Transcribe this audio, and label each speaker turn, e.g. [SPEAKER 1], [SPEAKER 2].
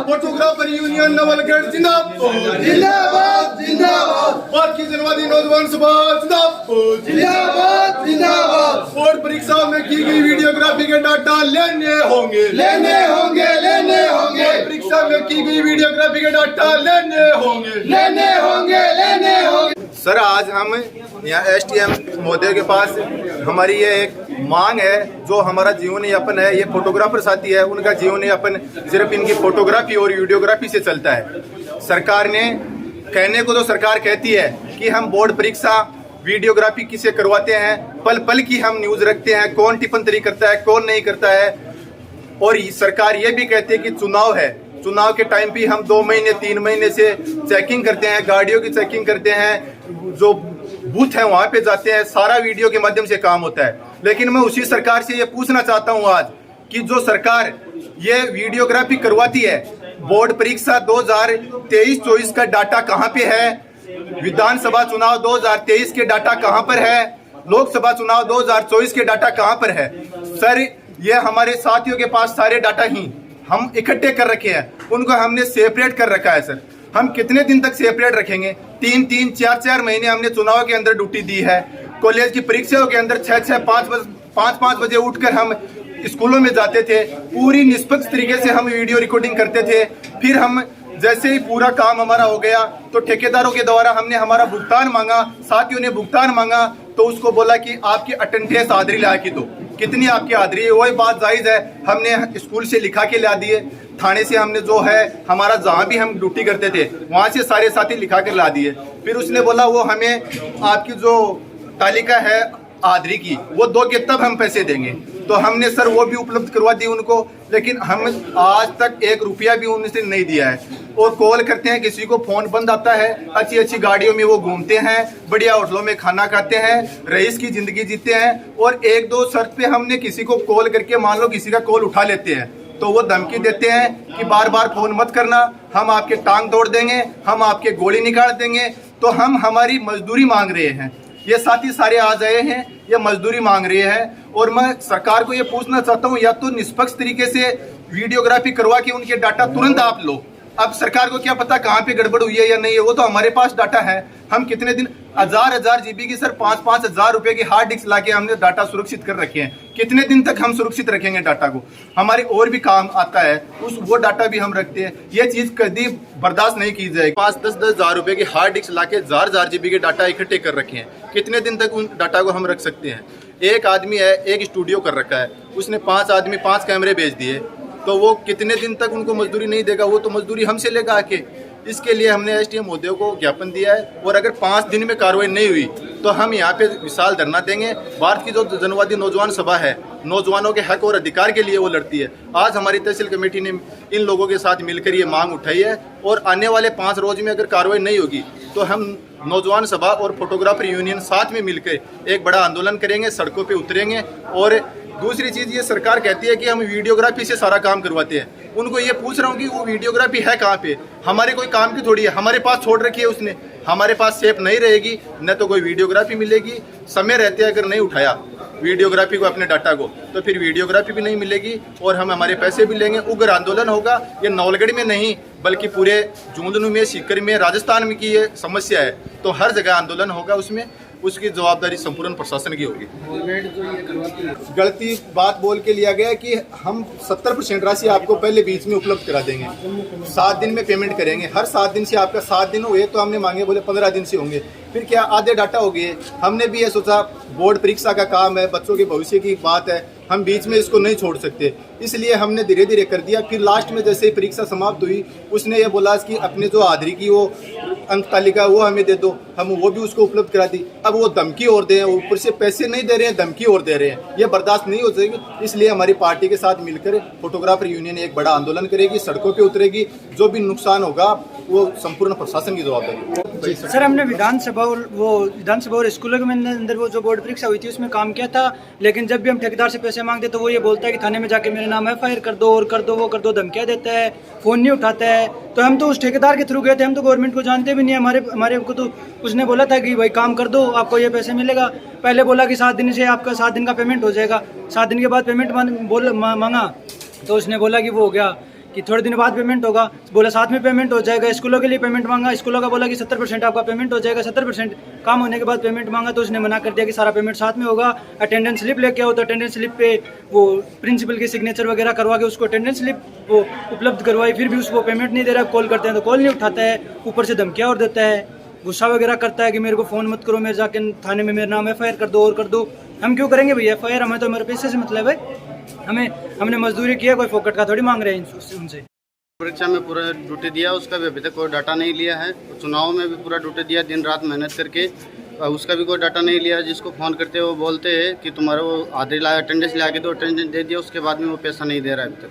[SPEAKER 1] Photographer union Nawalgarh जिंदाबाद
[SPEAKER 2] जिंदाबाद जिंदाबाद।
[SPEAKER 1] भारतीय जनवादी नौजवान सभा जिंदाबाद
[SPEAKER 2] जिंदाबाद जिंदाबाद।
[SPEAKER 1] बोर्ड परीक्षा में की गई वीडियोग्राफी के डाटा लेने होंगे
[SPEAKER 2] लेने होंगे लेने होंगे।
[SPEAKER 1] बोर्ड परीक्षा में की गई वीडियोग्राफी के डाटा लेने होंगे
[SPEAKER 2] लेने होंगे लेने होंगे।
[SPEAKER 1] सर, आज हम यहाँ एसटीएम महोदय के पास हमारी ये एक मांग है, जो हमारा जीवन यापन है, ये फोटोग्राफर साथी है, उनका जीवन यापन सिर्फ इनकी फोटोग्राफी और वीडियोग्राफी से चलता है। सरकार ने कहने को तो सरकार कहती है कि हम बोर्ड परीक्षा वीडियोग्राफी किसे करवाते हैं, पल पल की हम न्यूज रखते हैं, कौन टिप्पणी करता है कौन नहीं करता है। और सरकार ये भी कहती है कि चुनाव है, चुनाव के टाइम भी हम 2 महीने 3 महीने से चेकिंग करते हैं, गाड़ियों की चेकिंग करते हैं, जो बूथ है वहां पे जाते हैं, सारा वीडियो के माध्यम से काम होता है। लेकिन मैं उसी सरकार से ये पूछना चाहता हूं आज कि जो सरकार ये वीडियोग्राफी करवाती है, बोर्ड परीक्षा 2023-24 का डाटा कहां पे है, विधानसभा चुनाव 2023 के डाटा कहां पर है, लोकसभा चुनाव 2024 के डाटा कहां पर है। सर, ये हमारे साथियों के पास सारे डाटा ही हम इकट्ठे कर रखे हैं, उनको हमने सेपरेट कर रखा है। सर, हम कितने दिन तक सेपरेट रखेंगे? 3-3, 4-4 महीने हमने चुनाव के अंदर ड्यूटी दी है, कॉलेज की परीक्षाओं के अंदर 6-6, 5-5 बजे उठकर हम स्कूलों में जाते थे, पूरी निष्पक्ष तरीके से हम वीडियो रिकॉर्डिंग करते थे। फिर हम जैसे ही पूरा काम हमारा हो गया तो ठेकेदारों के द्वारा हमने हमारा भुगतान मांगा, साथियों ने भुगतान मांगा तो उसको बोला कि आपकी अटेंडेंस हाजिरी ला के दो, कितनी आपकी हाजिरी है। वही बात जायज़ है, हमने स्कूल से लिखा के ला दिए, थाने से हमने जो है हमारा जहाँ भी हम ड्यूटी करते थे वहाँ से सारे साथी लिखा कर ला दिए। फिर उसने बोला वो हमें आपकी जो तालिका है हाजिरी की वो दोगे तब हम पैसे देंगे, तो हमने सर वो भी उपलब्ध करवा दी उनको। लेकिन हम आज तक 1 रुपया भी उनसे नहीं दिया है। और कॉल करते हैं, किसी को फोन बंद आता है, अच्छी अच्छी गाड़ियों में वो घूमते हैं, बढ़िया होटलों में खाना खाते हैं, रईस की जिंदगी जीते हैं। और 1-2 शर्त पे हमने किसी को कॉल करके, मान लो किसी का कॉल उठा लेते हैं तो वो धमकी देते हैं कि बार बार फोन मत करना, हम आपके टांग तोड़ देंगे, हम आपके गोली निकाल देंगे। तो हम हमारी मजदूरी मांग रहे हैं, ये साथी सारे आ गए हैं, ये मजदूरी मांग रहे हैं। और मैं सरकार को ये पूछना चाहता हूँ, या तो निष्पक्ष तरीके से वीडियोग्राफी करवा के उनके डाटा तुरंत आप लो। अब सरकार को क्या पता कहाँ पे गड़बड़ हुई है या नहीं है, वो तो हमारे पास डाटा है। हम कितने दिन 1000 जीबी की सर 5-5 हजार रुपए की हार्ड डिस्क लाके हमने डाटा सुरक्षित कर रखे हैं। कितने दिन तक हम सुरक्षित रखेंगे डाटा को? हमारे और भी काम आता है, वो डाटा भी हम रखते हैं। ये चीज कभी बर्दाश्त नहीं की जाएगी। 5-10 हजार रुपए की हार्ड डिस्क लाके 1000 जीबी के डाटा इकट्ठे कर रखे हैं, कितने दिन तक उन डाटा को हम रख सकते हैं? एक आदमी है, एक स्टूडियो कर रखा है, उसने 5 आदमी 5 कैमरे भेज दिए, तो वो कितने दिन तक उनको मजदूरी नहीं देगा? वो तो मजदूरी हमसे लेगा आके। इसके लिए हमने एसटीएम महोदय को ज्ञापन दिया है, और अगर 5 दिन में कार्रवाई नहीं हुई तो हम यहाँ पे विशाल धरना देंगे। भारत की जो जनवादी नौजवान सभा है, नौजवानों के हक और अधिकार के लिए वो लड़ती है। आज हमारी तहसील कमेटी ने इन लोगों के साथ मिलकर ये मांग उठाई है, और आने वाले 5 रोज में अगर कार्रवाई नहीं होगी तो हम नौजवान सभा और फोटोग्राफर यूनियन साथ में मिलकर एक बड़ा आंदोलन करेंगे, सड़कों पे उतरेंगे। और दूसरी चीज़, ये सरकार कहती है कि हम वीडियोग्राफी से सारा काम करवाते हैं। उनको ये पूछ रहा हूँ कि वो वीडियोग्राफी है कहाँ पे? हमारे कोई काम की थोड़ी है, हमारे पास छोड़ रखी है उसने। हमारे पास सेफ नहीं रहेगी, न तो कोई वीडियोग्राफी मिलेगी। समय रहते अगर नहीं उठाया वीडियोग्राफी को, अपने डाटा को, तो फिर वीडियोग्राफी भी नहीं मिलेगी और हम हमारे पैसे भी लेंगे। उग्र आंदोलन होगा। ये नवलगढ़ में नहीं बल्कि पूरे झुंझुनू में, सीकर में, राजस्थान में की ये समस्या है, तो हर जगह आंदोलन होगा। उसमें उसकी जवाबदारी संपूर्ण प्रशासन की होगी। गलती बात बोल के लिया गया कि हम 70% राशि आपको पहले बीच में उपलब्ध करा देंगे, 7 दिन में पेमेंट करेंगे। हर 7 दिन से आपका 7 दिन हुए तो हमने मांगे, बोले 15 दिन से होंगे। फिर क्या आधे डाटा हो गए। हमने भी ये सोचा बोर्ड परीक्षा का काम है, बच्चों के भविष्य की बात है, हम बीच में इसको नहीं छोड़ सकते, इसलिए हमने धीरे धीरे कर दिया। फिर लास्ट में जैसे ही परीक्षा समाप्त हुई, उसने ये बोला कि अपने जो हाजिरी की वो अंक तालिका वो हमें दे दो, हम वो भी उसको उपलब्ध करा दी। अब वो धमकी और दे, ऊपर से पैसे नहीं दे रहे हैं, धमकी और दे रहे हैं। ये बर्दाश्त नहीं हो जाएगी। इसलिए हमारी पार्टी के साथ मिलकर फोटोग्राफर यूनियन एक बड़ा आंदोलन करेगी, सड़कों पे उतरेगी। जो भी नुकसान होगा वो संपूर्ण प्रशासन की जवाबदारी।
[SPEAKER 3] सर, हमने विधानसभा और स्कूलों के अंदर वो जो बोर्ड परीक्षा हुई थी उसमें काम किया था, लेकिन जब भी हम ठेकेदार से पैसे मांगते तो वो ये बोलता है कि थाने में जाके मेरे नाम FIR कर दो, और कर दो, वो कर दो, धमकियाँ देता है, फ़ोन नहीं उठाता है। तो हम तो उस ठेकेदार के थ्रू गए थे, हम तो गवर्नमेंट को जानते भी नहीं। हमारे को तो उसने बोला था कि भाई काम कर दो, आपको ये पैसे मिलेगा। पहले बोला कि 7 दिन से आपका 7 दिन का पेमेंट हो जाएगा। 7 दिन के बाद पेमेंट मांगा तो उसने बोला कि वो हो गया। कि थोड़े दिन बाद पेमेंट होगा, बोला साथ में पेमेंट हो जाएगा। स्कूलों के लिए पेमेंट मांगा, स्कूलों का बोला कि 70% आपका पेमेंट हो जाएगा। 70% काम होने के बाद पेमेंट मांगा तो उसने मना कर दिया कि सारा पेमेंट साथ में होगा। अटेंडेंस स्लिप लेके आओ, तो अटेंडेंस स्लिप पे वो प्रिंसिपल की सिग्नेचर वगैरह करवा के उसको अटेंडेंस स्लिप वो उपलब्ध करवाई, फिर भी उसको पेमेंट नहीं दे रहा। कॉल करते हैं तो कॉल नहीं उठाता है, ऊपर से धमकियाँ और देता है, गुस्सा वगैरह करता है कि मेरे को फ़ोन मत करो, मेरे जाके थाने में मेरा नाम FIR कर दो और कर दो। हम क्यों करेंगे भैया FIR? हमें तो मेरे पैसे से मतलब है, हमने मजदूरी किया, कोई फोकट का थोड़ी मांग रहे हैं उनसे।
[SPEAKER 4] परीक्षा में पूरा ड्यूटी दिया, उसका भी अभी तक कोई डाटा नहीं लिया है। चुनाव में भी पूरा ड्यूटी दिया, दिन रात मेहनत करके, उसका भी कोई डाटा नहीं लिया। जिसको फ़ोन करते हैं वो बोलते हैं कि तुम्हारा वो आधे अटेंडेंस ला के दो, अटेंडेंस दे दिया, उसके बाद में वो पैसा नहीं दे रहा है अभी तक।